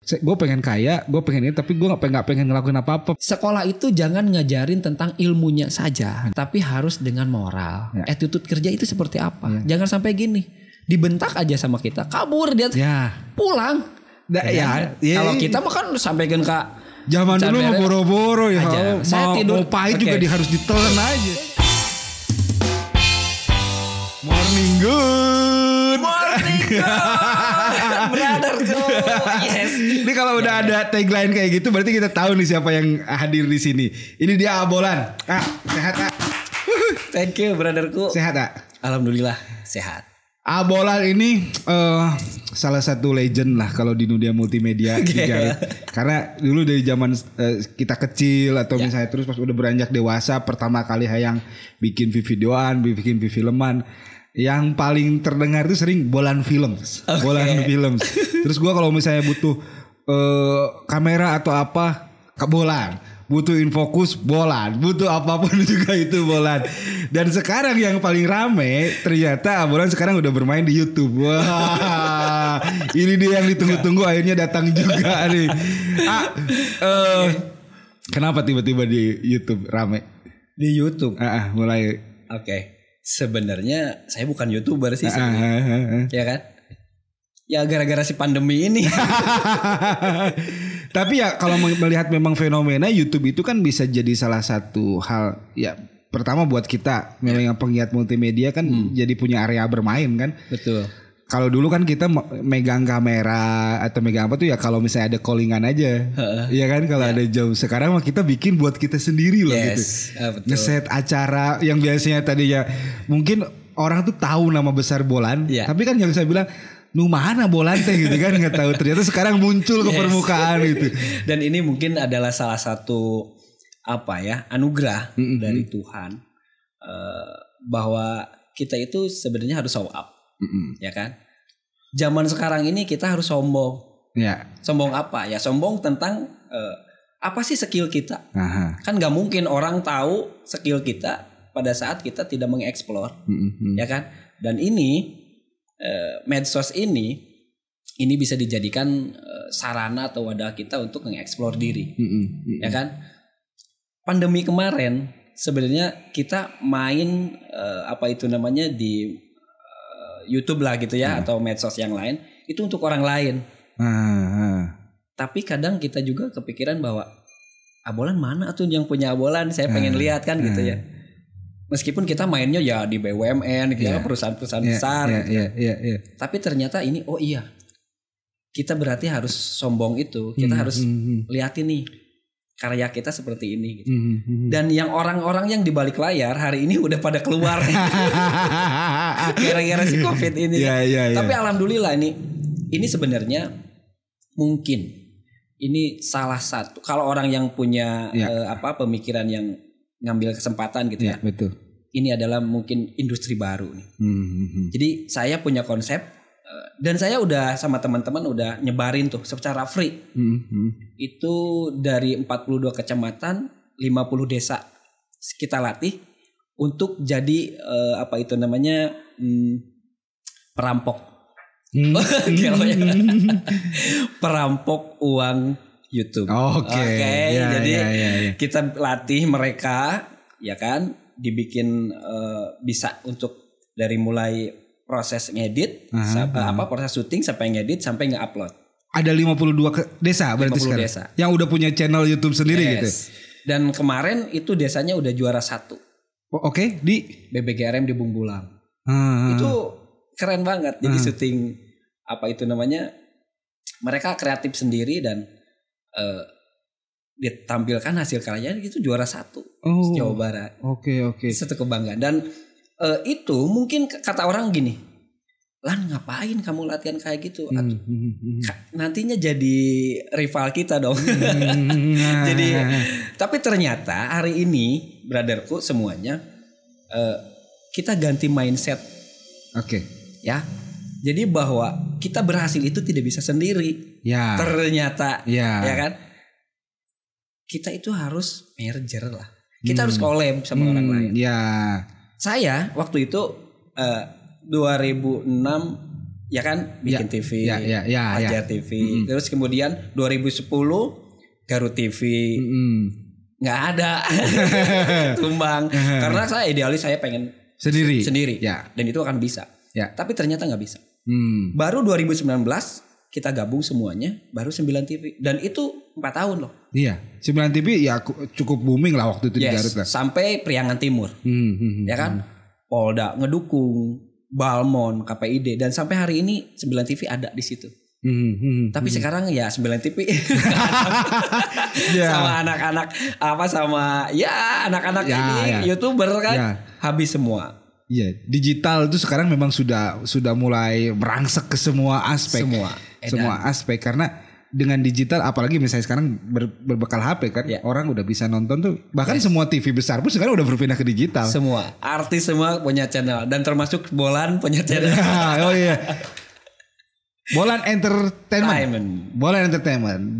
Gue pengen kaya, gue pengen ini, tapi gue nggak pengen ngelakuin apa-apa. Sekolah itu jangan ngajarin tentang ilmunya saja, tapi harus dengan moral. Attitude kerja itu seperti apa? Jangan sampai gini, dibentak aja sama kita, kabur dia, pulang. Kalau kita mah kan sampaikan ke zaman dulu mau boro-boro ya, saya tidur mau pahit juga harus ditelan aja. Morning good. Brotherku. Yes. Ini kalau udah ada tagline kayak gitu berarti kita tahu nih siapa yang hadir di sini. Ini dia Abolan. Sehat, Thank you brotherku. Sehat, Alhamdulillah sehat. Abolan ini salah satu legend lah kalau di dunia multimedia karena dulu dari zaman kita kecil atau misalnya terus pas udah beranjak dewasa pertama kali hayang bikin videoan, bikin filman. Yang paling terdengar itu sering Bolan Films. Bolan Films. Terus gue kalau misalnya butuh kamera atau apa, ke Bolan. Butuh infokus, Bolan. Butuh apapun juga itu Bolan. Dan sekarang yang paling rame ternyata Bolan sekarang udah bermain di YouTube. Wah, ini dia yang ditunggu-tunggu akhirnya datang juga nih. Kenapa tiba-tiba di YouTube rame? Di YouTube? Mulai. Oke. Sebenarnya saya bukan YouTuber sih sebenarnya. Ya kan? Ya gara-gara si pandemi ini. Tapi ya kalau melihat memang fenomena YouTube itu kan bisa jadi salah satu hal ya pertama buat kita memang yang penggiat multimedia kan jadi punya area bermain kan. Betul. Kalau dulu kan kita megang kamera atau megang apa tuh ya kalau misalnya ada callingan aja. Iya kan kalau ada job. Sekarang mah kita bikin buat kita sendiri loh gitu. Ngeset acara yang biasanya tadi ya mungkin orang tuh tahu nama besar Bolan. Tapi kan yang saya bilang nu mana Bolan teh gitu kan nggak tahu ternyata sekarang muncul ke permukaan gitu. Dan ini mungkin adalah salah satu apa ya anugerah dari Tuhan bahwa kita itu sebenarnya harus show up. Ya kan? Zaman sekarang ini kita harus sombong. Sombong apa? Ya sombong tentang apa sih skill kita? Kan nggak mungkin orang tahu skill kita pada saat kita tidak mengeksplor, ya kan? Dan ini medsos ini bisa dijadikan sarana atau wadah kita untuk mengeksplor diri, ya kan? Pandemi kemarin sebenarnya kita main apa itu namanya di YouTube lah gitu ya atau medsos yang lain itu untuk orang lain. Tapi kadang kita juga kepikiran bahwa Abolan mana tuh yang punya Abolan? Saya pengen lihat kan gitu ya. Meskipun kita mainnya ya di BUMN gitu ya perusahaan-perusahaan besar. Tapi ternyata ini kita berarti harus sombong itu. Kita harus lihat ini karya kita seperti ini gitu. Dan yang orang-orang yang di balik layar hari ini udah pada keluar gara-gara si Covid ini. Tapi alhamdulillah ini sebenarnya mungkin ini salah satu kalau orang yang punya pemikiran yang ngambil kesempatan gitu ya. Betul. Ini adalah mungkin industri baru nih. Jadi saya punya konsep dan saya udah sama teman-teman udah nyebarin tuh secara free. Itu dari 42 kecamatan, 50 desa kita latih untuk jadi apa itu namanya perampok. Perampok uang YouTube. Jadi kita latih mereka ya kan dibikin bisa untuk dari mulai proses ngedit proses syuting sampai ngedit sampai nge-upload. Ada 52 desa berarti 50 sekarang. Desa. Yang udah punya channel YouTube sendiri gitu. Dan kemarin itu desanya udah juara 1. Di BBGRM di Bungbulang. Itu keren banget. Jadi syuting apa itu namanya mereka kreatif sendiri dan ditampilkan hasil karyanya itu juara 1 Jawa Barat. Satu kebanggaan dan itu mungkin kata orang gini, Lan ngapain kamu latihan kayak gitu? Nantinya jadi rival kita dong. Jadi tapi ternyata hari ini brotherku semuanya kita ganti mindset. Ya. Jadi bahwa kita berhasil itu tidak bisa sendiri. Ternyata ya kan? Kita itu harus merger lah. Kita harus collab sama orang lain. Saya waktu itu 2006 ya kan bikin TV, Fajar TV. Terus kemudian 2010 Garut TV. Nggak ada. Tumbang. Karena saya idealis, saya pengen sendiri. Ya. Dan itu akan bisa. Ya. Tapi ternyata nggak bisa. Baru 2019 kita gabung semuanya, baru 9 TV. Dan itu 4 tahun loh. Iya. 9 TV ya cukup booming lah waktu itu di Garut lah. Sampai Priangan Timur. Ya kan? Polda ngedukung, Balmon, KPID, dan sampai hari ini 9 TV ada di situ. Tapi sekarang ya 9 TV sama anak-anak sama anak-anak ini YouTuber kan habis semua. Iya, digital itu sekarang memang sudah mulai merangsek ke semua aspek. Semua aspek, karena dengan digital, apalagi misalnya sekarang berbekal HP kan, orang udah bisa nonton tuh. Bahkan semua TV besar pun sekarang udah berpindah ke digital. Semua artis semua punya channel, dan termasuk Bolan punya channel. Oh iya. Bolan Entertainment.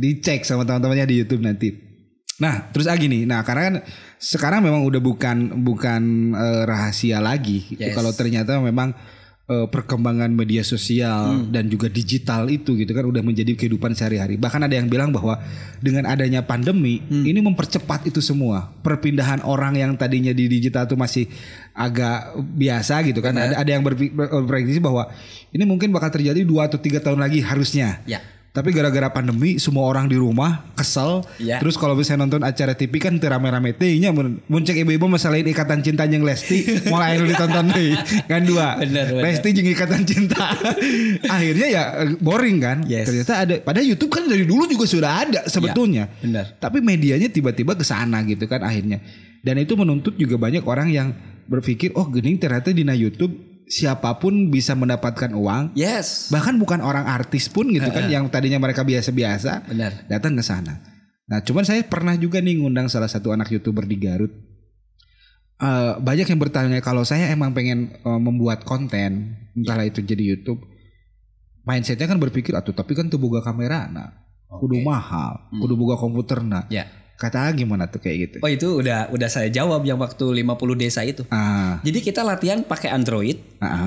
Dicek sama teman-temannya di YouTube nanti. Nah, terus gini. Nah, karena kan sekarang memang udah bukan rahasia lagi. Kalau ternyata memang perkembangan media sosial dan juga digital itu gitu kan udah menjadi kehidupan sehari-hari. Bahkan ada yang bilang bahwa dengan adanya pandemi ini mempercepat itu semua. Perpindahan orang yang tadinya di digital itu masih agak biasa gitu kan. Ada yang berprediksi bahwa ini mungkin bakal terjadi 2 atau 3 tahun lagi harusnya. Ya. Tapi gara-gara pandemi semua orang di rumah kesel. Ya. Terus kalau bisa nonton acara TV kan rame-rame tehnya muncul ibu-ibu masalahin Ikatan Cinta jeung Lesti mulai ditonton deh kan 2. Bener. Lesti jeung Ikatan Cinta. Akhirnya ya boring kan. Yes. Ternyata ada, padahal YouTube kan dari dulu juga sudah ada sebetulnya. Ya, benar. Tapi medianya tiba-tiba ke sana gitu kan akhirnya. Dan itu menuntut juga banyak orang yang berpikir, oh gini ternyata di YouTube siapapun bisa mendapatkan uang. Yes. Bahkan bukan orang artis pun gitu kan, yang tadinya mereka biasa-biasa datang ke sana. Nah, cuman saya pernah juga nih ngundang salah satu anak YouTuber di Garut. Banyak yang bertanya, kalau saya emang pengen membuat konten, entahlah itu jadi YouTube, mindsetnya kan berpikir, tapi kan tuh boga kamera, kudu mahal, kudu boga komputer, kata gimana tuh kayak gitu? Oh itu udah saya jawab yang waktu 50 desa itu. Jadi kita latihan pakai Android,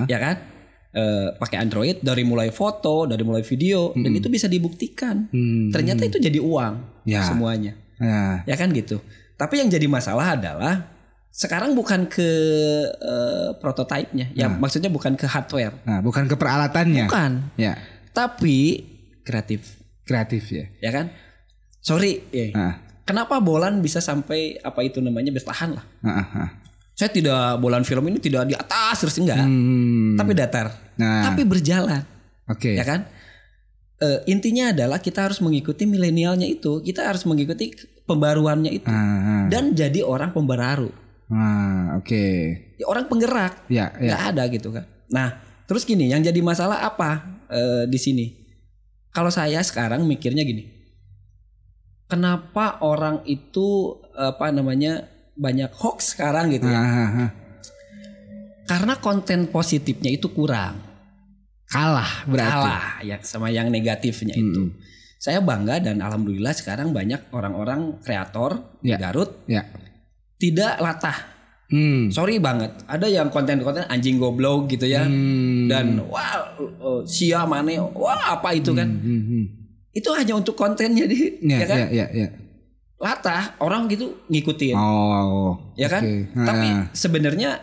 ya kan? Pakai Android dari mulai foto, dari mulai video, dan itu bisa dibuktikan. Ternyata itu jadi uang semuanya, ya kan gitu. Tapi yang jadi masalah adalah sekarang bukan ke prototipenya, ya maksudnya bukan ke hardware, bukan ke peralatannya, bukan. Ya. Tapi kreatif ya kan? Sorry. Kenapa Bolan bisa sampai bertahan lah? Saya tidak, Bolan film ini tidak di atas terus enggak, tapi datar, tapi berjalan. Ya kan? Intinya adalah kita harus mengikuti milenialnya itu, kita harus mengikuti pembaruannya itu, dan jadi orang pembaru. Ya, orang penggerak, nggak ada gitu kan. Nah, terus gini, yang jadi masalah apa di sini? Kalau saya sekarang mikirnya gini. Kenapa orang itu banyak hoax sekarang gitu ya? Karena konten positifnya itu kurang. Kalah ya sama yang negatifnya itu. Saya bangga dan alhamdulillah sekarang banyak orang-orang kreator di Garut tidak latah. Sorry banget, ada yang konten-konten anjing goblok gitu ya. Dan sia mane, apa itu kan? Itu hanya untuk kontennya ya kan? Latah, orang gitu ngikutin. Ya kan? Tapi sebenarnya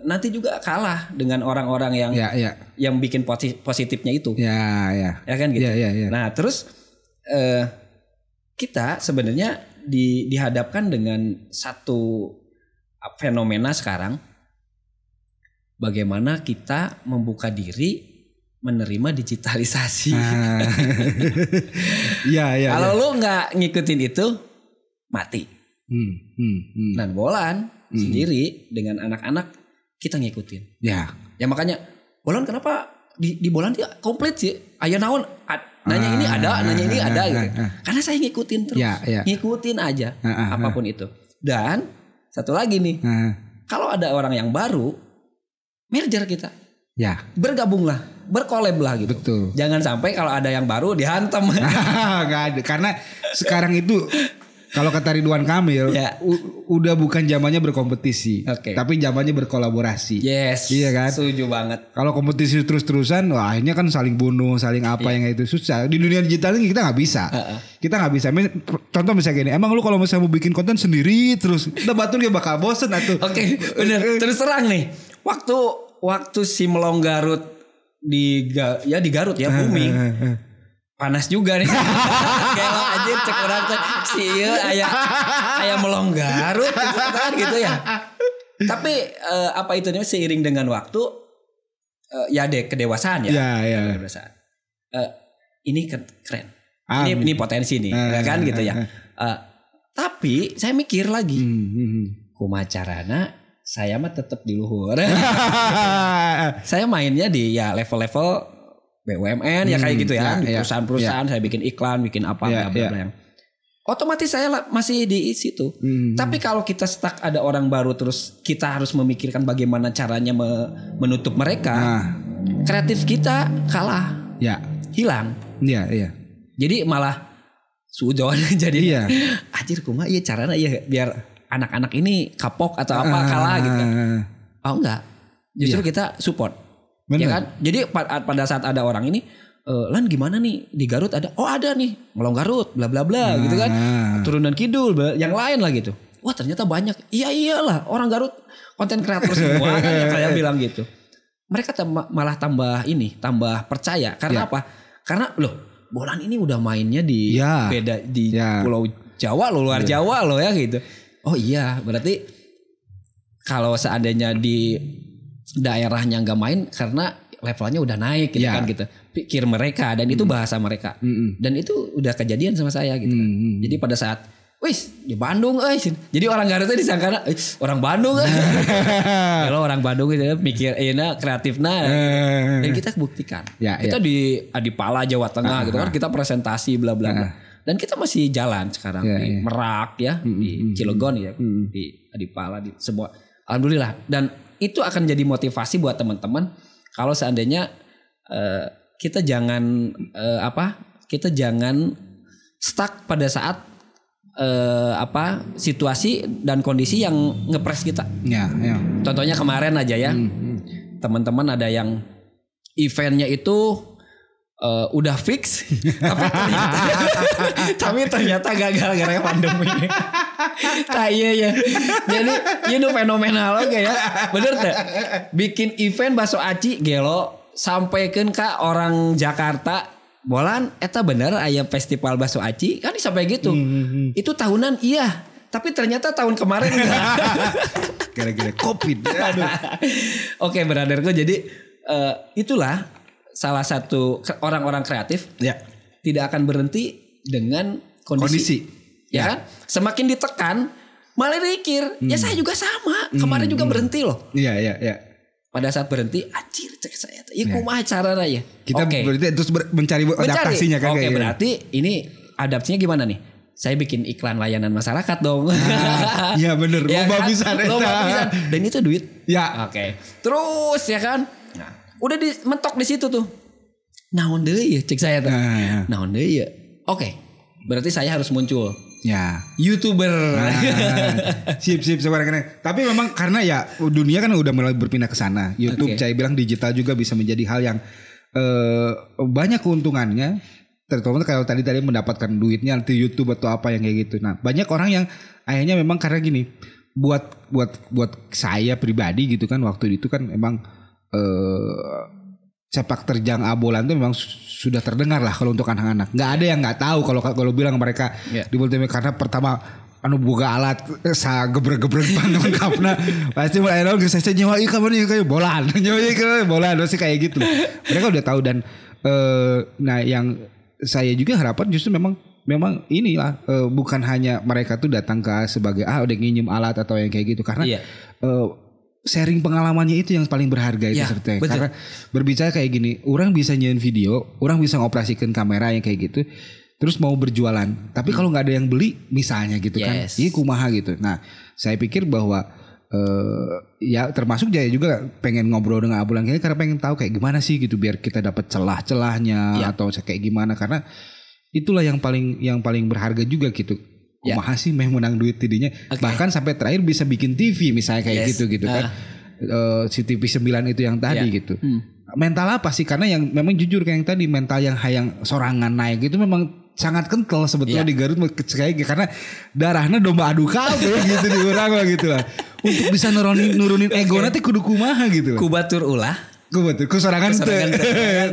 nanti juga kalah dengan orang-orang yang bikin positifnya itu. Ya kan gitu. Nah, terus kita sebenarnya dihadapkan dengan satu fenomena sekarang, bagaimana kita membuka diri menerima digitalisasi. Kalau lu nggak ngikutin itu mati. Dan Bolan sendiri dengan anak-anak kita ngikutin. Ya makanya Bolan kenapa di Bolan dia komplit sih. Ayo naon nanya ini ada gitu. Karena saya ngikutin terus. Ngikutin aja apapun itu. Dan satu lagi nih. Kalau ada orang yang baru, merger kita. Bergabunglah, berkolab lah gitu. Betul. Jangan sampai kalau ada yang baru dihantam. Gak ada, karena sekarang itu Kalau kata Ridwan Kamil, udah bukan zamannya berkompetisi, tapi zamannya berkolaborasi. Yes. Iya kan? Setuju banget. Kalau kompetisi terus-terusan, wah akhirnya kan saling bunuh, saling apa yang itu susah. Di dunia digital ini kita nggak bisa. Kita nggak bisa. Contoh misalnya gini, emang lu kalau misalnya mau bikin konten sendiri terus, udah batul dia bakal bosen atuh. Oke, bener. Terus terang nih, waktu si Melong Garut di Garut ya booming. Panas juga nih. Gelo anjir cek orang teh si ieu aya Melong Garut gitu ya. Tapi apa itu namanya seiring dengan waktu kedewasaan ya. Kedewasaan. Ini keren. Ini potensi nih, kan gitu ya. Tapi saya mikir lagi. Kumaha carana saya mah tetap di luhur. Saya mainnya di level-level BUMN ya kayak gitu ya, perusahaan-perusahaan saya bikin iklan, bikin apa yang otomatis saya masih di situ. Tapi kalau kita stuck ada orang baru terus kita harus memikirkan bagaimana caranya menutup mereka, kreatif kita kalah, hilang. Jadi malah sujon jadi anjir kumaha ieu carana ieu biar anak-anak ini kapok atau apa kalah gitu kan. Oh enggak. Justru kita support. Bener. Ya kan? Jadi pada saat ada orang ini Lan gimana nih di Garut ada nih Melong Garut bla bla bla gitu kan. Turunan Kidul yang lain lah gitu. Wah ternyata banyak. Iyalah orang Garut konten kreator semua kan yang saya bilang gitu. Mereka malah tambah percaya karena apa? Karena loh Bolan ini udah mainnya di Pulau Jawa loh, luar Jawa loh ya gitu. Oh iya berarti kalau seandainya di daerahnya nggak main karena levelnya udah naik gitu kan gitu. Pikir mereka dan itu bahasa mereka. Dan itu udah kejadian sama saya gitu kan. Jadi pada saat di Bandung jadi orang Garutnya disangka orang Bandung kalau orang Bandung gitu mikir kreatifna dan kita buktikan. Kita di Adipala Jawa Tengah gitu kan kita presentasi bla bla bla. Dan kita masih jalan sekarang di Merak ya, di Cilegon ya, di Adipala di semua. Alhamdulillah dan itu akan jadi motivasi buat teman-teman kalau seandainya kita jangan stuck pada saat situasi dan kondisi yang ngepres kita. Contohnya kemarin aja ya. Teman-teman ada yang eventnya itu udah fix tapi ternyata gagal gara-gara pandemi. Iya. Jadi itu fenomenal oke ya. Bener tuh. Bikin event bakso aci gelo sampaikan ke orang Jakarta. Bolan eta bener aya festival bakso aci kan sampai gitu. Itu tahunan iya, tapi ternyata tahun kemarin enggak. Gara-gara Covid. Oke, brotherku jadi itulah salah satu orang-orang kreatif tidak akan berhenti dengan kondisi. Ya kan? Semakin ditekan malah mikir, ya saya juga sama. Kemarin juga berhenti loh. Iya. Pada saat berhenti, anjir cek saya. Ya kumaha caranya ya? Kita berarti terus mencari adaptasinya kan. Oke, berarti ini adaptasinya gimana nih? Saya bikin iklan layanan masyarakat dong. Iya bener. Loba pisan. Dan itu duit. Ya. Oke. Terus ya kan? Nah, udah mentok di situ tuh. Naon deui ya cek saya tuh. Naon deui ya. Oke. Berarti saya harus muncul. Ya. YouTuber. Sip sekarang. Tapi memang karena ya dunia kan udah mulai berpindah ke sana. YouTube saya bilang digital juga bisa menjadi hal yang banyak keuntungannya. Terutama kalau tadi mendapatkan duitnya nanti YouTube atau apa yang kayak gitu. Nah, banyak orang yang akhirnya memang karena gini, buat saya pribadi gitu kan waktu itu kan memang sepak terjang Abolan itu memang sudah terdengar lah kalau untuk anak-anak. Nggak ada yang nggak tahu kalau bilang mereka di multimedia karena pertama boga alat sa gebrek-gebrek lengkapna pasti mulai nol saya nyewa ieu kamu kayak Bolan nyewa ieu Bolan pasti kayak gitu. Mereka udah tahu dan nah yang saya juga harapan justru memang inilah bukan hanya mereka tuh datang ke sebagai udah nginjem alat atau yang kayak gitu karena sharing pengalamannya itu yang paling berharga itu sebetulnya. Karena berbicara kayak gini, orang bisa nyiapin video, orang bisa ngoperasikan kamera yang kayak gitu, terus mau berjualan. Tapi kalau nggak ada yang beli, misalnya gitu kan, ini kumaha gitu. Nah, saya pikir bahwa ya termasuk Jaya juga pengen ngobrol dengan Abolan kayak karena pengen tahu kayak gimana sih gitu biar kita dapat celah-celahnya atau kayak gimana karena itulah yang paling berharga juga gitu. kumaha sih meh menang duit tidinya. Bahkan sampai terakhir bisa bikin TV misalnya kayak gitu kan. Si TV 9 itu yang tadi gitu. Mental apa sih? Karena yang memang jujur kayak yang tadi mental yang hayang sorangan naik itu memang sangat kental sebetulnya di Garut kayak karena darahnya domba adu kabeh gitu di orang lah gitu lah. Untuk bisa nurunin ego nanti kudu kumaha gitu lah. Kubatur ulah. Kusorangan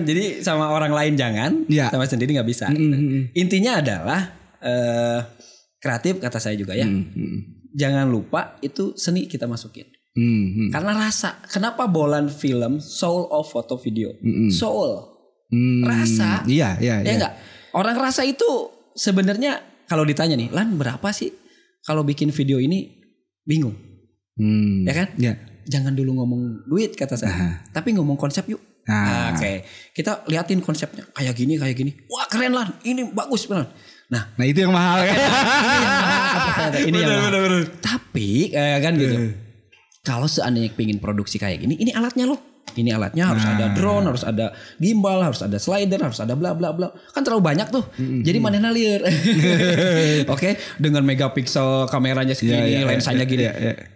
Jadi sama orang lain jangan, sama sendiri nggak bisa. Intinya adalah kreatif kata saya juga ya. Jangan lupa itu seni kita masukin. Karena rasa. Kenapa Bolan film Soul of Photo Video? Soul. Rasa. Iya. Enggak. Orang rasa itu sebenarnya kalau ditanya nih, Lan berapa sih kalau bikin video ini? Bingung. Ya kan? Ya. Jangan dulu ngomong duit kata saya. Tapi ngomong konsep yuk. Oke. Kita liatin konsepnya. Kayak gini. Wah keren Lan. Ini bagus benar. Nah itu yang mahal kan? Ini yang mahal. Tapi kan gitu. Kalau seandainya pengen produksi kayak gini, ini alatnya loh. Ini alatnya harus ada drone, harus ada gimbal, harus ada slider, harus ada bla bla bla. Kan terlalu banyak tuh. Jadi manehna lieur. Oke, dengan megapiksel kameranya segini, lensanya gini.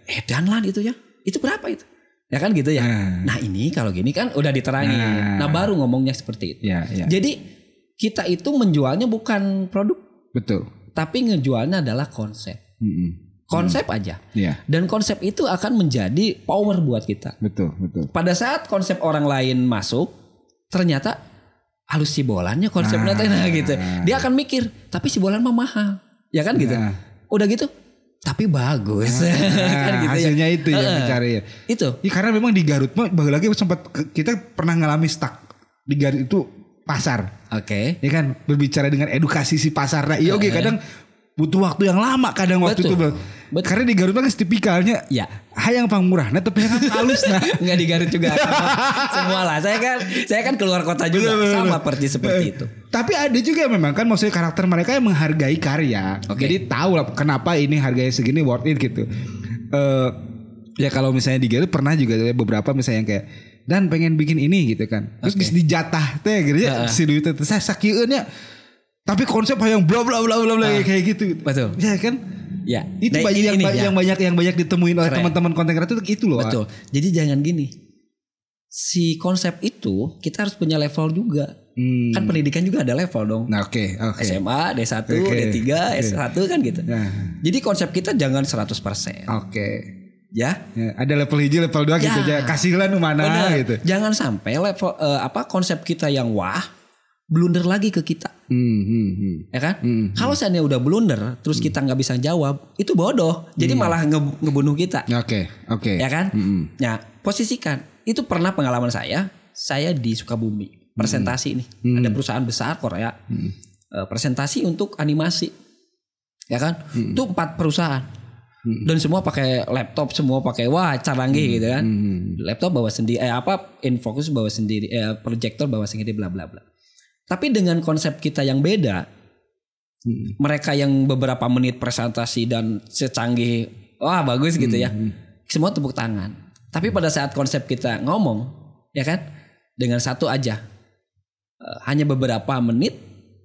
Edan lah itu ya. Itu berapa itu? Ya kan gitu ya. Nah, ini kalau gini kan udah diterangin. Nah, baru ngomongnya seperti itu. Jadi kita itu menjualnya bukan produk. Betul. Tapi ngejualnya adalah konsep. Konsep aja. Dan konsep itu akan menjadi power buat kita. Betul. Pada saat konsep orang lain masuk, ternyata halus si Bolannya konsepnya gitu. Dia akan mikir, tapi si Bolan mah mahal. Ya kan gitu. Udah gitu, tapi bagus. Kan gitu hasilnya itu yang dicari ya. Itu. Ya, karena memang di Garut mah lagi sempat kita pernah ngalami stuck di Garut itu pasar. Oke. Ya kan berbicara dengan edukasi si pasarnya. Iya kadang butuh waktu yang lama kadang waktu itu. Karena di Garut kan tipikalnya hayang pangmurahna tapi hayang halusna. Enggak di Garut juga. Semua lah. Saya kan keluar kota juga sama seperti itu. Tapi ada juga memang kan maksudnya karakter mereka yang menghargai karya. Jadi tahu lah kenapa ini harganya segini worth it gitu. Ya kalau misalnya di Garut pernah juga beberapa misalnya yang kayak dan pengen bikin ini gitu kan. Terus dijatah teh gitu ya si duit itu saya sakieunya. Tapi konsep yang bla bla bla bla kayak gitu. Betul. Ya kan? Ya. Itu yang banyak ditemuin oleh teman-teman konten kreator itu loh. Betul. Jadi jangan gini. Si konsep itu kita harus punya level juga. Kan pendidikan juga ada level dong. Nah, oke. SMA, D1, D3, S1 kan gitu. Jadi konsep kita jangan 100%. Ya, ada level hiji, level 2 gitu aja. Kasihlah mana gitu. Jangan sampai level konsep kita yang wah blunder lagi ke kita. Ya kan? Kalau seandainya udah blunder terus kita nggak bisa jawab, itu bodoh. Jadi malah ngebunuh kita. Oke. Ya kan? Nah, posisikan. Itu pernah pengalaman saya di Sukabumi. Presentasi nih. Ada perusahaan besar Korea. Presentasi untuk animasi. Ya kan? Itu 4 perusahaan. Dan semua pakai laptop, semua pakai canggih gitu kan. Laptop bawa sendiri, infocus bawa sendiri, proyektor bawa sendiri, bla bla bla. Tapi dengan konsep kita yang beda, mereka yang beberapa menit presentasi dan secanggih, bagus gitu ya, semua tepuk tangan. Tapi pada saat konsep kita ngomong, ya kan, dengan satu aja, hanya beberapa menit,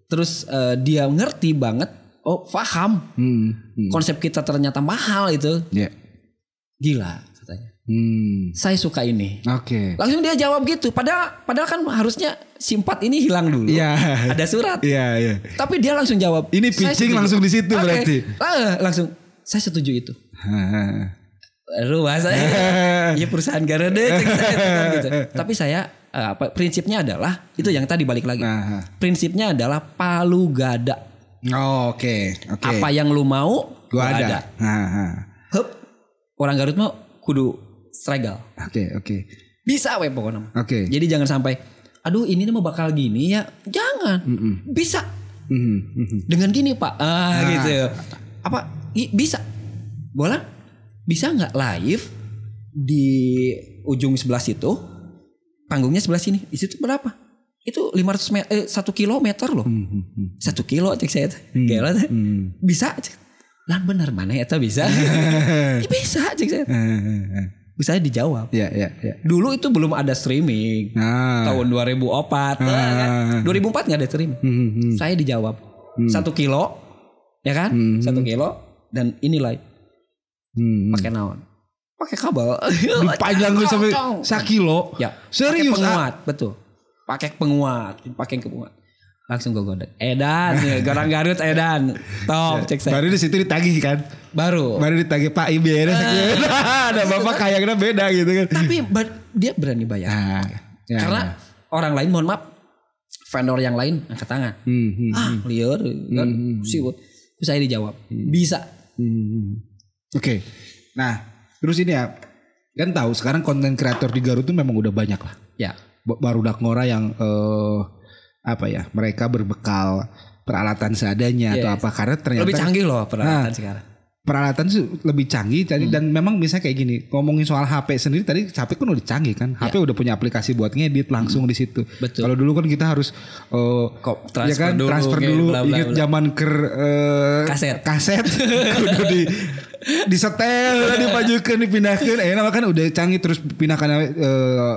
terus dia ngerti banget, paham, konsep kita ternyata mahal itu, gila katanya. Saya suka ini. Langsung dia jawab gitu. Padahal kan harusnya simpat ini hilang dulu. Ada surat. Tapi dia langsung jawab. Ini pitching langsung di situ berarti. Langsung saya setuju itu. Ruas saya. Ya perusahaan Garuda gitu. Tapi saya prinsipnya adalah itu yang tadi balik lagi. Prinsipnya adalah palu gada. Apa yang lu mau gua ada. Orang Garut mau kudu stregal. Oke. Bisa pokoknya. Jadi jangan sampai aduh ini mah bakal gini ya. Jangan. Bisa. Dengan gini Pak. Gitu. Bisa. Boleh? Bisa nggak live di ujung sebelah situ? Panggungnya sebelah sini. Di situ berapa? Itu 500 meter, 1 kilometer loh. 1 kilo cek saya. Bisa cek. Lan bener mana ya bisa? Bisa cek saya. Bisa dijawab. Dulu itu belum ada streaming. Tahun 2004. 2004 gak ada streaming. Saya dijawab. 1 kilo ya kan? 1 kilo dan inilah pakai naon? Pakai kabel. Dipanjang sampai 1 kilo. Ya. Serius? Pakai penguat, betul. Pakai penguat. Langsung gue godek. Edan, orang Garut Edan. Top, cek saya. Baru di situ ditagih kan? Baru ditagih Pak IBR. Ada bapak kayaknya beda gitu kan. Tapi dia berani bayar. Karena orang lain, mohon maaf, vendor yang lain angkat tangan. Liar kan? Saya dijawab. Bisa. Oke. Nah, terus ini ya, kan tahu sekarang konten kreator di Garut itu memang udah banyak lah. Ya. Barudak Ngora yang mereka berbekal peralatan seadanya atau apa, karena ternyata lebih canggih loh peralatan sekarang. Peralatan itu lebih canggih dan memang misalnya kayak gini, ngomongin soal HP sendiri tadi, HP kan udah canggih kan, HP udah punya aplikasi buat ngedit langsung di situ. Kalau dulu kan kita harus transfer dulu, ingat zaman kaset udah disetel, dipajukan, dipindahkan, kan udah canggih, terus pindahkan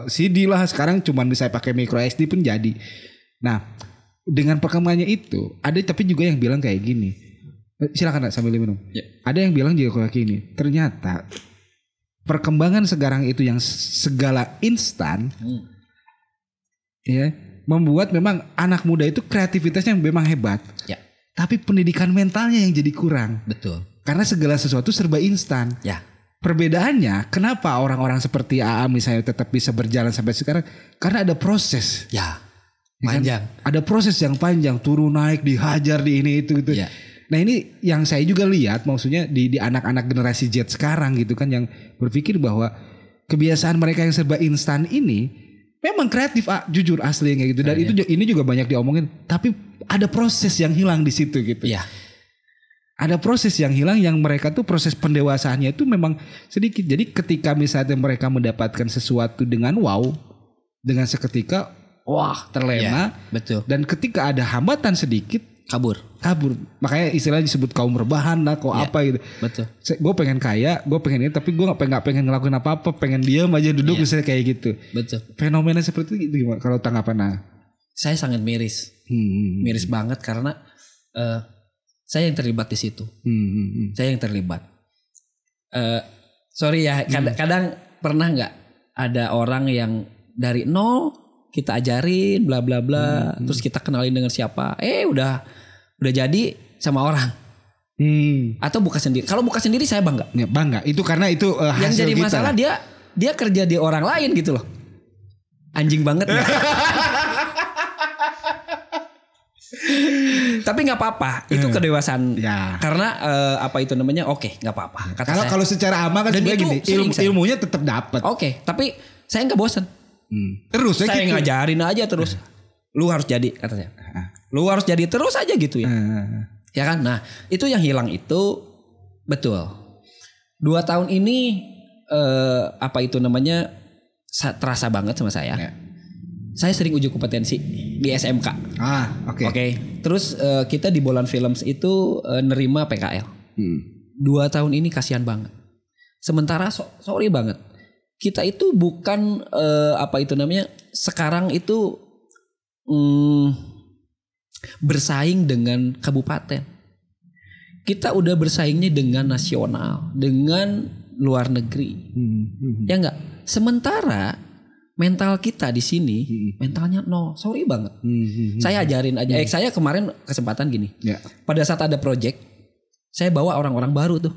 CD lah, sekarang cuman bisa pakai micro SD pun jadi. Nah, dengan perkembangannya itu ada tapi juga yang bilang kayak gini. Silakan sambil minum. Ya. Ada yang bilang juga kayak gini. Ternyata perkembangan sekarang itu yang segala instan, ya, membuat memang anak muda itu kreativitasnya memang hebat. Ya. Tapi pendidikan mentalnya yang jadi kurang. Betul. Karena segala sesuatu serba instan. Ya. Perbedaannya, kenapa orang-orang seperti AA misalnya tetap bisa berjalan sampai sekarang? Karena ada proses. Ya. Panjang. Kan? Ada proses yang panjang, turun naik, dihajar di ini itu gitu. Ya. Nah ini yang saya juga lihat, maksudnya di anak-anak generasi Z sekarang gitu kan, yang berpikir bahwa kebiasaan mereka yang serba instan ini memang kreatif, jujur asli kayak gitu. Dan ini juga banyak diomongin, tapi ada proses yang hilang di situ gitu. Iya. Ada proses yang hilang, yang mereka tuh proses pendewasaannya itu memang sedikit. Jadi ketika misalnya mereka mendapatkan sesuatu dengan wow, dengan seketika wah terlena. Ya, betul. Dan ketika ada hambatan sedikit, kabur. Makanya istilahnya disebut kaum rebahan lah, apa gitu. Betul. Gue pengen kaya, gue pengen ini, tapi gue nggak pengen ngelakuin apa-apa, pengen diam aja duduk misalnya kayak gitu. Betul. Fenomena seperti itu gimana kalau tanggapan? Saya sangat miris, miris banget karena saya yang terlibat di situ. Saya yang terlibat. Sorry ya, kadang pernah nggak ada orang yang dari nol kita ajarin bla bla bla, terus kita kenalin dengan siapa, udah jadi sama orang, atau buka sendiri. Kalau buka sendiri saya bangga. Ya, bangga. Itu karena itu yang hasil jadi kita. masalah dia kerja di orang lain gitu loh. Anjing banget. Tapi nggak apa-apa, itu kedewasaan. Ya. Karena apa itu namanya? Oke, nggak apa-apa. Kalau secara aman kan sebenarnya gini, ilmunya tetap dapat. Oke, tapi saya nggak bosan. Terus saya gitu. ngajarin aja terus. Lu harus jadi, kata saya. Lu harus jadi terus aja gitu ya. Ya kan? Nah, itu yang hilang itu betul. 2 tahun ini apa itu namanya? Terasa banget sama saya. Ya. Saya sering uji kompetensi di SMK. Oke. Terus kita di Bolan Films itu nerima PKL. 2 tahun ini kasihan banget. Sementara sorry banget. Kita itu bukan apa itu namanya? Sekarang itu bersaing dengan kabupaten. Kita udah bersaingnya dengan nasional, dengan luar negeri. Ya enggak? Sementara mental kita di sini mentalnya nol. Sorry banget. Saya ajarin aja. Saya kemarin kesempatan gini. Ya. Pada saat ada project, saya bawa orang-orang baru tuh.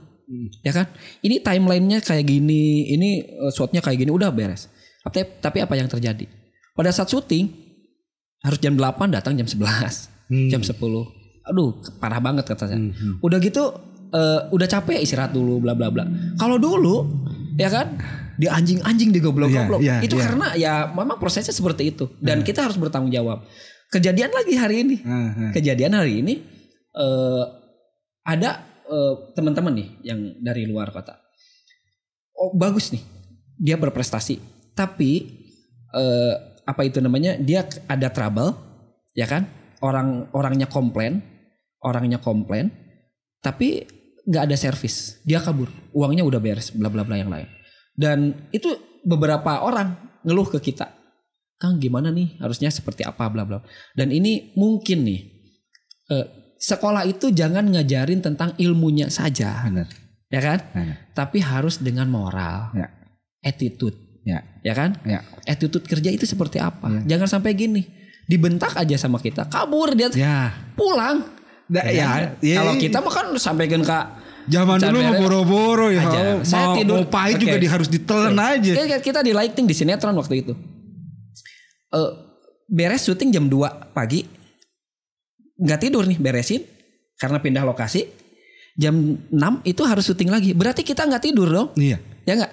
Ya kan? Ini timelinenya kayak gini, ini shotnya kayak gini, udah beres. Tapi apa yang terjadi? Pada saat syuting harus jam 8, datang jam 11, jam 10. Aduh, parah banget kata saya. Udah gitu udah capek, istirahat dulu bla bla bla. Kalau dulu ya kan, dia anjing digoblok-goblok. Itu karena ya memang prosesnya seperti itu, dan kita harus bertanggung jawab. Kejadian lagi hari ini. Kejadian hari ini ada teman-teman nih yang dari luar kota. Oh, bagus nih. Dia berprestasi. Tapi apa itu namanya? Dia ada trouble, ya kan? Orangnya komplain, tapi nggak ada servis. Dia kabur. Uangnya udah beres, bla bla bla yang lain. Dan itu beberapa orang ngeluh ke kita. Kang, gimana nih? Harusnya seperti apa, bla bla. Dan ini mungkin nih sekolah itu jangan ngajarin tentang ilmunya saja. Benar. Ya kan? Tapi harus dengan moral. Ya. Attitude. Ya kan? Ya. Attitude kerja itu seperti apa? Ya. Jangan sampai gini. Dibentak aja sama kita, kabur dia. Ya. Pulang. Kalau kita mah kan sampaikan ke zaman dulu mau boro-boro ya. Saya tidur mau pahit juga harus ditelan aja. Kita di lighting di sinetron waktu itu. Beres syuting jam 2 pagi. Nggak tidur nih, beresin. Karena pindah lokasi. Jam 6 itu harus syuting lagi. Berarti kita nggak tidur dong. Iya. Ya nggak?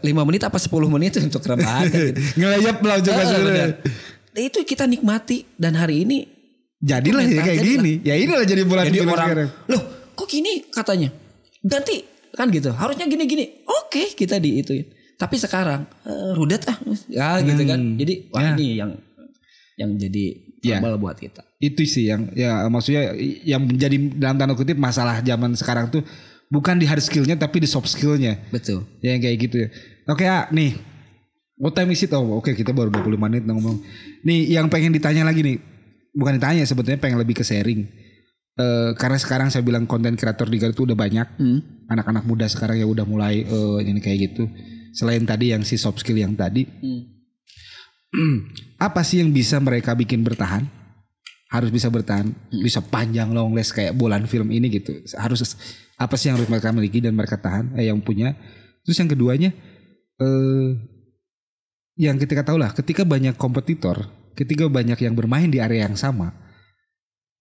5 menit apa 10 menit untuk rebahan. Gitu. Ngelayap lah juga sebenarnya. Itu kita nikmati. Dan hari ini. Jadilah ya kayak gini. Ya inilah jadi bulan orang sekarang. Loh kok gini katanya. Ganti. Kan gitu. Harusnya gini-gini. Oke kita di itu. Tapi sekarang rudet ya gitu kan. Jadi wah ini yang jadi trouble buat kita. Itu sih yang ya maksudnya yang menjadi dalam tanda kutip masalah zaman sekarang tuh bukan di hard skillnya tapi di soft skillnya. Betul. Ya kayak gitu ya. Oke nih. What time is it? Oke kita baru 25 menit ngomong. Nih yang pengen ditanya lagi nih. Bukan ditanya sebetulnya pengen lebih ke sharing. Karena sekarang saya bilang konten kreator di Garut itu udah banyak. Anak-anak muda sekarang ya udah mulai ini kayak gitu. Selain tadi yang si soft skill yang tadi. Apa sih yang bisa mereka bikin bertahan? Harus bisa bertahan. Bisa panjang long last kayak bolan film ini gitu. Harus apa sih yang harus mereka miliki dan mereka tahan? Yang punya. Terus yang keduanya. Yang kita tahu lah. Ketika banyak kompetitor. Ketika banyak yang bermain di area yang sama.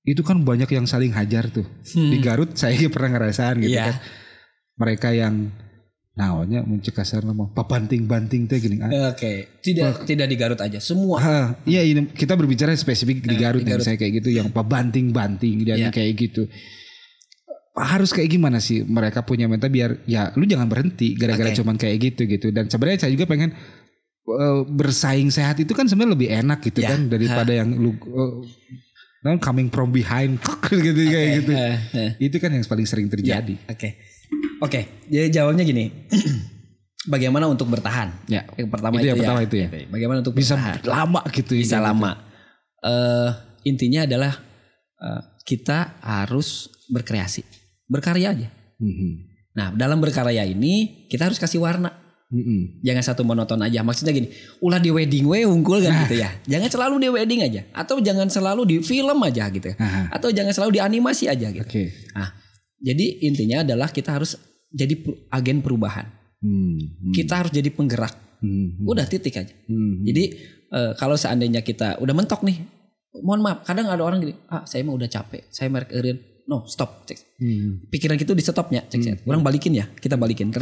Itu kan banyak yang saling hajar tuh. Di Garut saya pernah ngerasain gitu kan. Mereka yang naonnya muncul kasar nama pabanting-banting teh gini. Oke. Tidak di Garut aja, semua. Iya ini kita berbicara spesifik di Garut yang saya kayak gitu yang pabanting-banting dan kayak gitu. Harus kayak gimana sih mereka punya mental biar ya lu jangan berhenti gara-gara cuman kayak gitu. Dan sebenarnya saya juga pengen bersaing sehat itu kan sebenarnya lebih enak gitu kan daripada yang lu coming from behind gitu kayak gitu. Itu kan yang paling sering terjadi. Oke, jadi jawabnya gini. Bagaimana untuk bertahan? Ya, yang pertama itu ya. Bagaimana untuk bisa bertahan? Lama gitu. Bisa lama. Intinya adalah kita harus berkreasi, berkarya aja. Nah, dalam berkarya ini kita harus kasih warna. Jangan satu monoton aja. Maksudnya gini, ulah di wedding unggul kan gitu ya. Jangan selalu di wedding aja, atau jangan selalu di film aja gitu. Atau jangan selalu di animasi aja gitu. Nah, jadi intinya adalah kita harus jadi agen perubahan. Kita harus jadi penggerak. Udah titik aja. Jadi kalau seandainya kita udah mentok nih, mohon maaf, kadang ada orang gini, saya mah udah capek, saya merekerin, no stop, cek. Pikiran gitu di stopnya, cek. Orang balikin ya, kita balikin.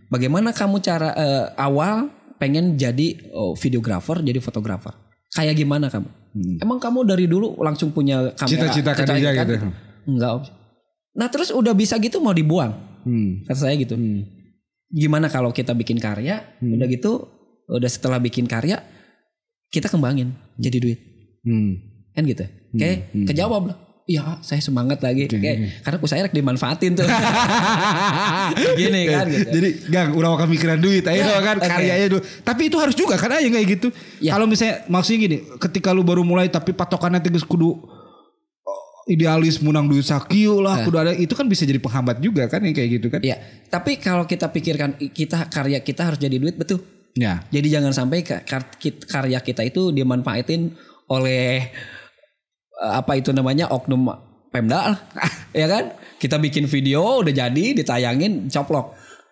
Bagaimana kamu cara awal pengen jadi videografer, jadi fotografer? Kayak gimana kamu? Emang kamu dari dulu langsung punya kamera? Cita-cita kan gitu? Enggak. Nah terus udah bisa gitu mau dibuang, kata saya gitu. Gimana kalau kita bikin karya, udah gitu, udah setelah bikin karya kita kembangin jadi duit, kan gitu. Kejawab lah. Iya, saya semangat lagi. Karena saya rek dimanfaatin tuh. Gini kan gitu. Jadi gang udah makan pikiran duit aja kan karyanya dulu. Tapi itu harus juga kan yang kayak gitu. Kalau misalnya maksudnya gini, ketika lu baru mulai tapi patokannya tegas kudu idealis menang duit sakiu lah kudu ada, itu kan bisa jadi penghambat juga kan yang kayak gitu kan. Iya. Tapi kalau kita pikirkan karya kita harus jadi duit, betul. Ya. Jadi jangan sampai karya kita itu dimanfaatin oleh apa itu namanya oknum Pemda lah. Ya kan? Kita bikin video udah jadi ditayangin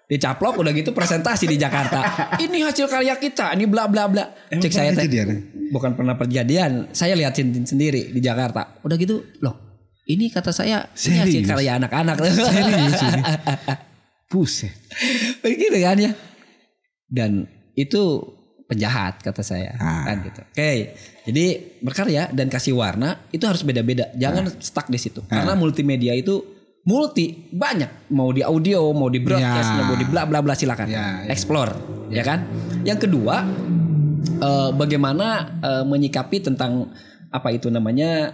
dicaplok udah gitu presentasi di Jakarta. Ini hasil karya kita, ini bla bla bla. Cek saya teh. Bukan pernah kejadian, saya liatin sendiri di Jakarta. Udah gitu, loh. Ini kata saya ini hasil karya anak-anak. Serius ini. Buset. Begitu kan ya. Dan itu penjahat kata saya kan gitu. Oke. Jadi berkarya dan kasih warna itu harus beda-beda. Jangan stuck di situ. Karena multimedia itu banyak, mau di audio, mau di broadcast, mau di bla bla bla, silakan explore, ya kan. Yang kedua, bagaimana menyikapi tentang apa itu namanya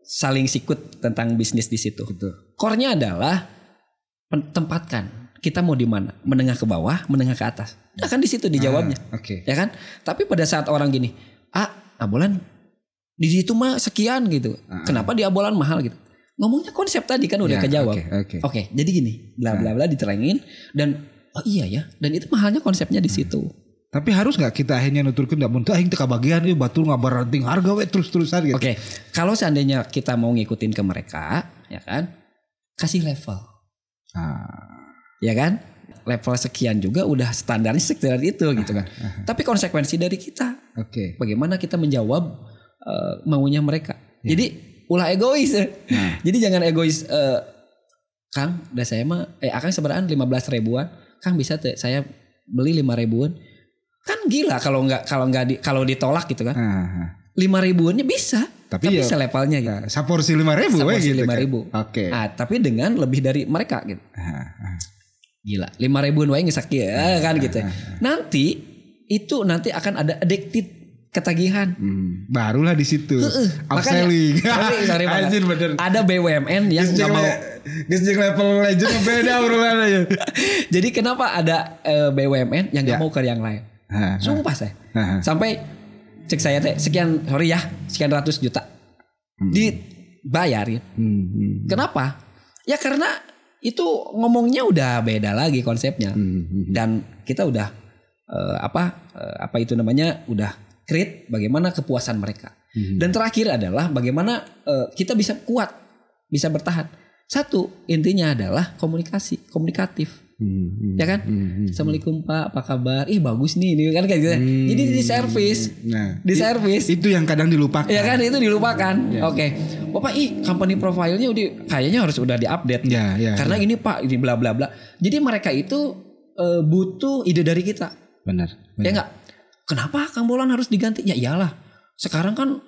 saling sikut tentang bisnis di situ. Core-nya adalah tempatkan kita mau di mana, menengah ke bawah, menengah ke atas. Nah kan di situ dijawabnya, ya kan. Tapi pada saat orang gini, bulan Di situ mah sekian gitu. Kenapa di Abolan mahal gitu? Ngomongnya konsep tadi kan udah kejawab. Oke, jadi gini, bla bla bla diterangin dan oh iya ya, dan itu mahalnya konsepnya di situ. Tapi harus nggak kita akhirnya nuturkan nggak muntah aing teka bagian ini batur ngabar ranting harga we terus-terusan gitu. Oke, kalau seandainya kita mau ngikutin ke mereka, ya kan, kasih level. Ya kan? Level sekian juga udah standarnya sekitar itu gitu kan. Tapi konsekuensi dari kita. Bagaimana kita menjawab maunya mereka. Jadi ulah egois. Jadi jangan egois. Kang, udah saya mah Akang seberaan 15 ribuan. Kang bisa saya beli 5 ribuan. Kan gila kalau ditolak gitu kan. 5 ribuannya bisa. Tapi bisa levelnya gitu. Saporsi 5 ribu. Saporsi gitu 5 ribu. Oke. Tapi dengan lebih dari mereka gitu. Gila, 5 ribuan wae ngesaki kan gitu. Nanti itu akan ada addicted, ketagihan. Barulah di situ. Upselling. Sorry ada BUMN yang enggak mau Gesjeng level legend beda urutannya. Jadi kenapa ada BUMN yang enggak mau ke yang lain? Sumpah saya. Sampai cek saya teh sekian ratus juta. Dibayarin. Kenapa? Ya karena itu ngomongnya udah beda lagi konsepnya. Dan kita udah apa itu namanya udah create bagaimana kepuasan mereka. Dan terakhir adalah bagaimana kita bisa kuat, bisa bertahan. Satu, intinya adalah komunikatif. Ya kan? Assalamualaikum Pak, apa kabar? Ih bagus nih, ini kan kayak gitu. Jadi di service. Di service. Itu yang kadang dilupakan. Ya kan, itu dilupakan. Oke. Bapak company profile-nya kayaknya harus udah diupdate. Karena ini Pak, ini bla bla bla. Jadi mereka itu butuh ide dari kita. Benar. Ya enggak? Kenapa Kang Bolan harus diganti? Ya iyalah. Sekarang kan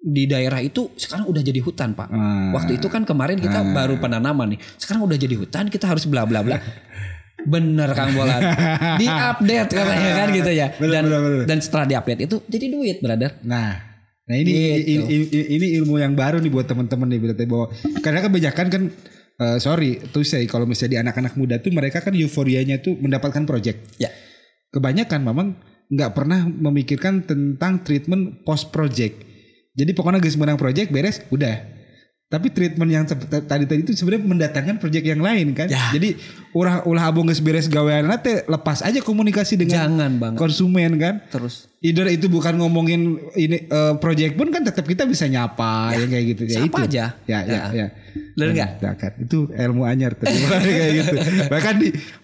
di daerah itu sekarang udah jadi hutan Pak. Waktu itu kan kemarin kita baru penanaman nih. Sekarang udah jadi hutan, kita harus bla bla bla. Bener Kang Bolan. Di-update katanya kan gitu ya. Dan setelah di-update itu jadi duit, brother. Nah ini ilmu yang baru nih buat teman-teman nih berarti bahwa karena kebijakan kan sorry tuh saya kalau misalnya di anak-anak muda tuh mereka kan euforianya tuh mendapatkan project. Ya. Kebanyakan memang nggak pernah memikirkan tentang treatment post project. Jadi pokoknya guys menang project beres udah. Tapi treatment yang tadi itu sebenarnya mendatangkan proyek yang lain kan. Ya. Jadi ulah abong geus beres gawean teh lepas aja komunikasi dengan konsumen kan. Terus. Either itu bukan ngomongin ini proyek pun kan tetap kita bisa nyapa ya kayak gitu. Siapa itu. aja. Ya. Benar enggak? Itu ilmu anyar tuh. Kayak gitu. Bahkan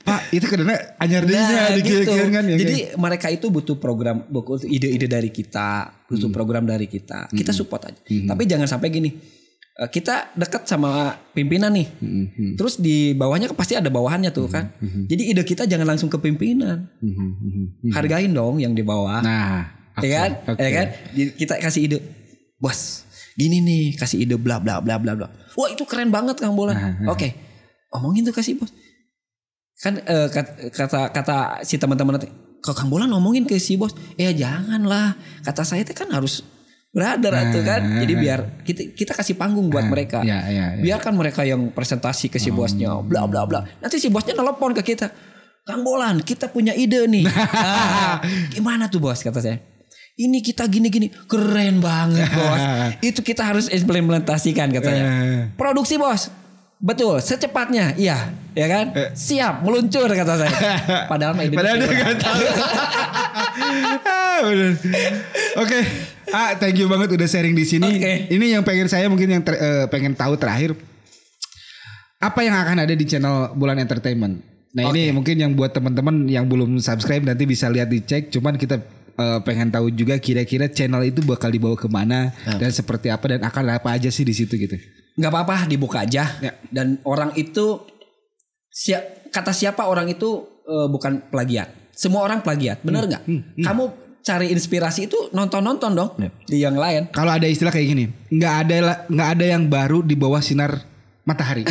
Pak itu kadang anyar deui gitu. Kan ya. Jadi mereka itu butuh program, butuh ide-ide dari kita, butuh program dari kita. Kita support aja. Tapi jangan sampai gini. Kita dekat sama pimpinan nih, terus di bawahnya pasti ada bawahannya tuh kan. Jadi ide kita jangan langsung ke pimpinan, hargain dong yang di bawah. Nah, ya kan? Kita kasih ide, bos, gini nih, kasih ide bla bla bla bla bla. Wah itu keren banget Kang Bolan. Oke, omongin tuh kasih bos. Kan kata si teman-teman nanti, Kang Bolan ngomongin ke si bos, janganlah. Kata saya kan harus brother tuh kan. Jadi biar kita kasih panggung buat mereka. Biarkan mereka yang presentasi ke si bosnya bla bla bla. Nanti si bosnya telepon ke kita. Kang Bolan, kita punya ide nih. Gimana tuh bos kata saya. Ini kita gini-gini. Keren banget bos. Itu kita harus implementasikan katanya. Produksi bos. Betul, secepatnya. Iya, ya kan? Siap, meluncur kata saya. Padahal dia enggak tahu. Oke. Thank you banget udah sharing di sini. Ini yang pengen saya mungkin yang pengen tahu terakhir. Apa yang akan ada di channel Bolan Entertainment? Nah, ini mungkin yang buat teman-teman yang belum subscribe nanti bisa lihat dicek. Cuman kita pengen tahu juga kira-kira channel itu bakal dibawa kemana dan seperti apa dan akan apa aja sih di situ gitu. Gak apa-apa dibuka aja. Dan orang itu kata siapa orang itu bukan plagiat. Semua orang plagiat, benar nggak? Kamu cari inspirasi itu nonton dong di yang lain. Kalau ada istilah kayak gini, nggak ada yang baru di bawah sinar matahari.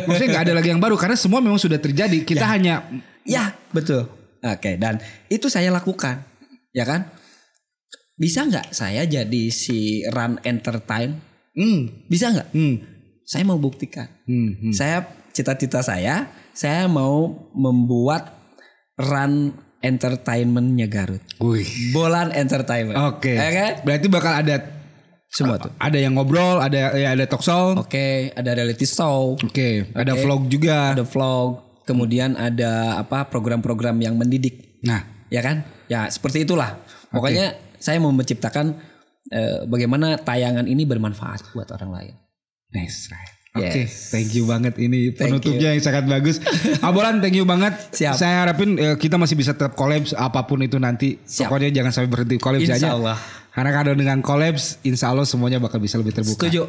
Maksudnya nggak ada lagi yang baru karena semua memang sudah terjadi. Kita hanya betul. Oke, dan itu saya lakukan, ya kan? Bisa nggak saya jadi si Run Entertain? Bisa nggak? Saya mau buktikan. Saya cita-cita saya mau membuat Run Entertainmentnya Garut. Bolan Entertainment. Oke. Ya kan? Berarti bakal ada Semua tuh. Ada yang ngobrol, ada talk show. Oke, ada reality show. Oke, ada vlog juga. Ada vlog. Kemudian ada program-program yang mendidik. Nah, ya kan? Ya seperti itulah. Pokoknya saya mau menciptakan bagaimana tayangan ini bermanfaat buat orang lain. Nice, right. Oke, thank you banget, ini penutupnya yang sangat bagus. Abolan, thank you banget. Siap. Saya harapin kita masih bisa tetap collabs apapun itu nanti. Siap. Pokoknya jangan sampai berhenti collabs aja. Insya Allah. Karena kalau dengan collabs, insya Allah semuanya bakal bisa lebih terbuka. Setuju.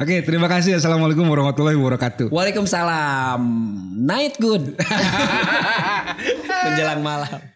Oke, terima kasih. Assalamualaikum warahmatullahi wabarakatuh. Waalaikumsalam. Night good. Menjelang malam.